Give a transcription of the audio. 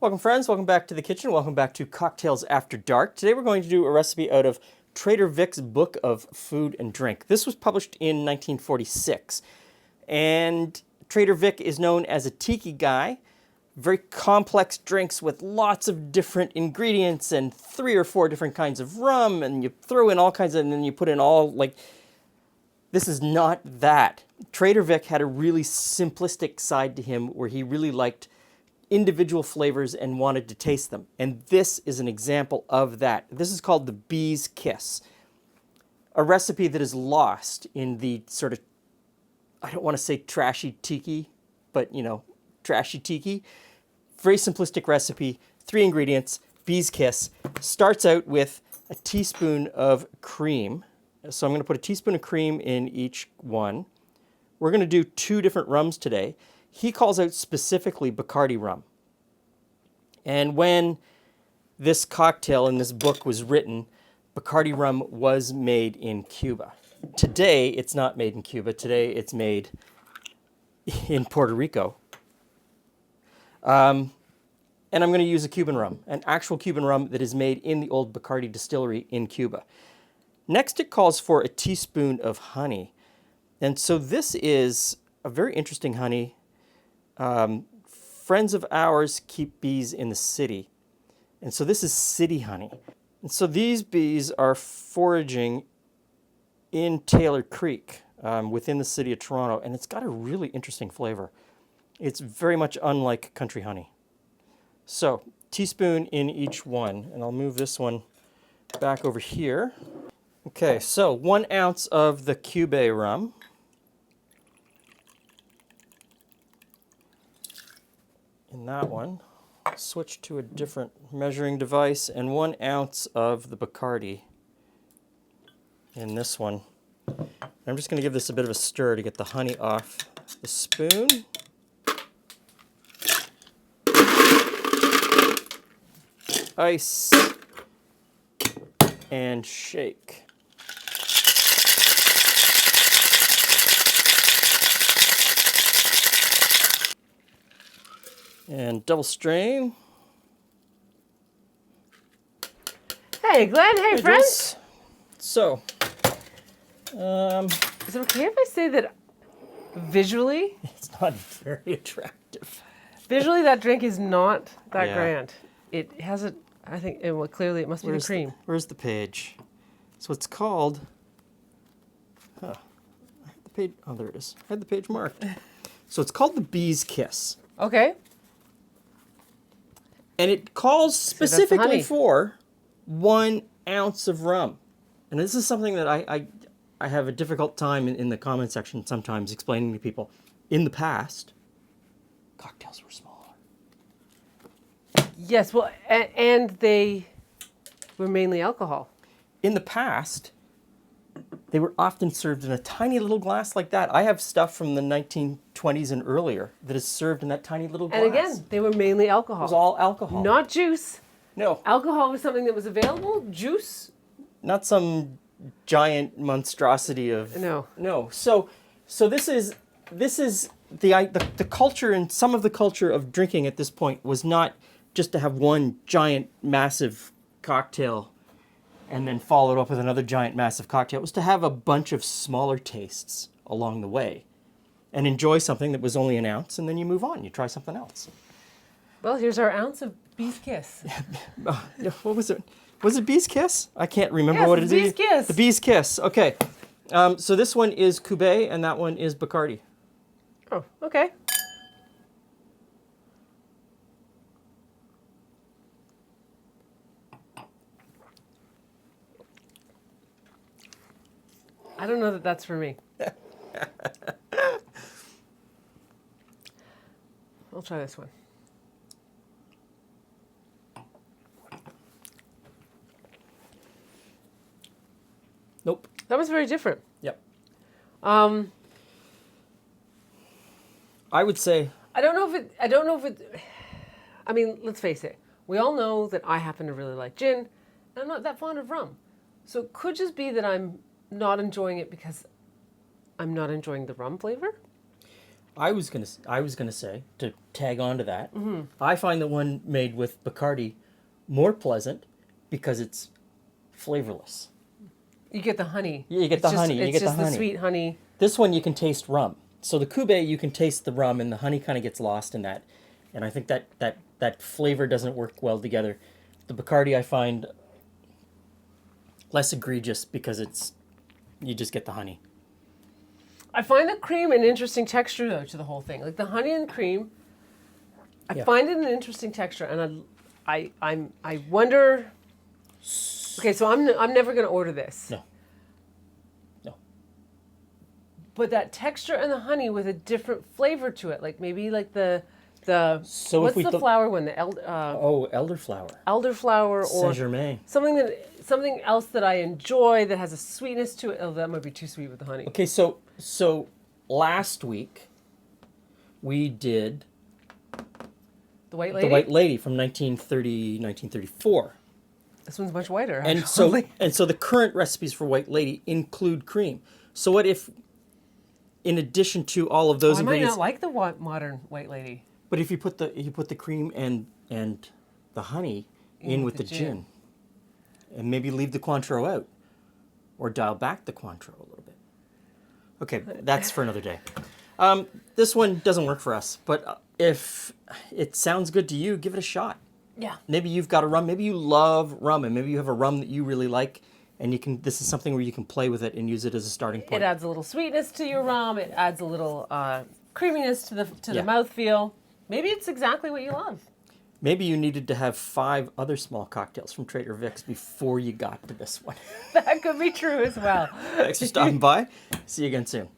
Welcome friends, welcome back to the kitchen, welcome back to Cocktails After Dark. Today we're going to do a recipe out of Trader Vic's Book of Food and Drink. This was published in 1946, and Trader Vic is known as a tiki guy. Very complex drinks with lots of different ingredients and 3 or 4 different kinds of rum, and you throw in all kinds of, and then you put in all, like, this is not that. Trader Vic had a really simplistic side to him where he really liked individual flavors and wanted to taste them. And this is an example of that. This is called the Bee's Kiss, a recipe that is lost in the sort of, I don't want to say trashy tiki, but you know, trashy tiki. Very simplistic recipe, 3 ingredients, Bee's Kiss. Starts out with a teaspoon of cream. So I'm going to put a teaspoon of cream in each one. We're going to do 2 different rums today. He calls out specifically Bacardi rum. And when this cocktail in this book was written, Bacardi rum was made in Cuba. Today, it's not made in Cuba. Today, it's made in Puerto Rico. And I'm going to use a Cuban rum, an actual Cuban rum that is made in the old Bacardi distillery in Cuba. Next, it calls for a teaspoon of honey. And so this is a very interesting honey. Friends of ours keep bees in the city. And so this is city honey. And so these bees are foraging in Taylor Creek within the city of Toronto. And it's got a really interesting flavor. It's very much unlike country honey. So teaspoon in each one. And I'll move this one back over here. Okay, so 1 ounce of the Cuban rum. In that one, switch to a different measuring device, and 1 ounce of the Bacardi in this one. I'm just going to give this a bit of a stir to get the honey off the spoon. Ice and shake. And double strain. Hey, Glenn. Hey, friends. So, is it okay if I say that visually? It's not very attractive. Visually, that drink is not that Yeah. grand. It has a, I think, well, clearly it must be the cream. Where's the page? So it's called, I had the page, oh, there it is. I had the page marked. So it's called the Bee's Kiss. Okay. And it calls that's the specifically honey. for 1 ounce of rum. And this is something that I have a difficult time in the comment section sometimes explaining to people. In the past, cocktails were smaller. Yes, well, and they were mainly alcohol. In the past, they were often served in a tiny little glass like that. I have stuff from the 1920s and earlier that is served in that tiny little glass. And again, they were mainly alcohol. It was all alcohol. Not juice. No. Alcohol was something that was available. Juice? Not some giant monstrosity of... No. No. So this is the culture, and some of the culture of drinking at this point was not just to have one giant massive cocktail and then followed up with another giant massive cocktail. It was to have a bunch of smaller tastes along the way and enjoy something that was only 1 ounce, and then you move on. You try something else. Well, here's our ounce of Bee's Kiss. What was it? Was it Bee's Kiss? I can't remember Yes, what it is. Bee's Kiss. The Bee's Kiss. Okay. So this one is Cuban, and that one is Bacardi. Oh, okay. I don't know that that's for me. I'll try this one. Nope. That was very different. Yep. I would say... don't know if it, I mean, let's face it. We all know that I happen to really like gin, and I'm not that fond of rum. So it could just be that I'm not enjoying it because I'm not enjoying the rum flavor. I was gonna say, to tag on to that, I find the one made with Bacardi more pleasant because it's flavorless. You get the honey. Yeah, you get the honey. It's just the sweet honey. This one you can taste rum. So the Cube, you can taste the rum, and the honey kind of gets lost in that. And I think that flavor doesn't work well together. The Bacardi I find less egregious because you just get the honey. I find the cream an interesting texture though to the whole thing. Like the honey and cream, I find it an interesting texture, and I wonder. Okay, so I'm never going to order this. No. But that texture and the honey with a different flavor to it, like maybe like the So what's the flower one? The elderflower. elderflower or Saint-Germain. something else that I enjoy that has a sweetness to it. Oh, that might be too sweet with the honey. Okay, so last week we did The White Lady. The White Lady from 1934. This one's much whiter. And so the current recipes for White Lady include cream. So what if, in addition to all of those I might ingredients, not like the modern White Lady. but if you put the cream and the honey in with the gin, and maybe leave the Cointreau out, or dial back the Cointreau a little bit. Okay, that's for another day. This one doesn't work for us, but if it sounds good to you, give it a shot. Yeah. Maybe you've got a rum. Maybe you love rum, and maybe you have a rum that you really like, and you can. This is something where you can play with it and use it as a starting point. It adds a little sweetness to your rum. It adds a little creaminess to the Yeah. mouthfeel. Maybe it's exactly what you love. Maybe you needed to have 5 other small cocktails from Trader Vic's before you got to this one. That could be true as well. Thanks for stopping by. See you again soon.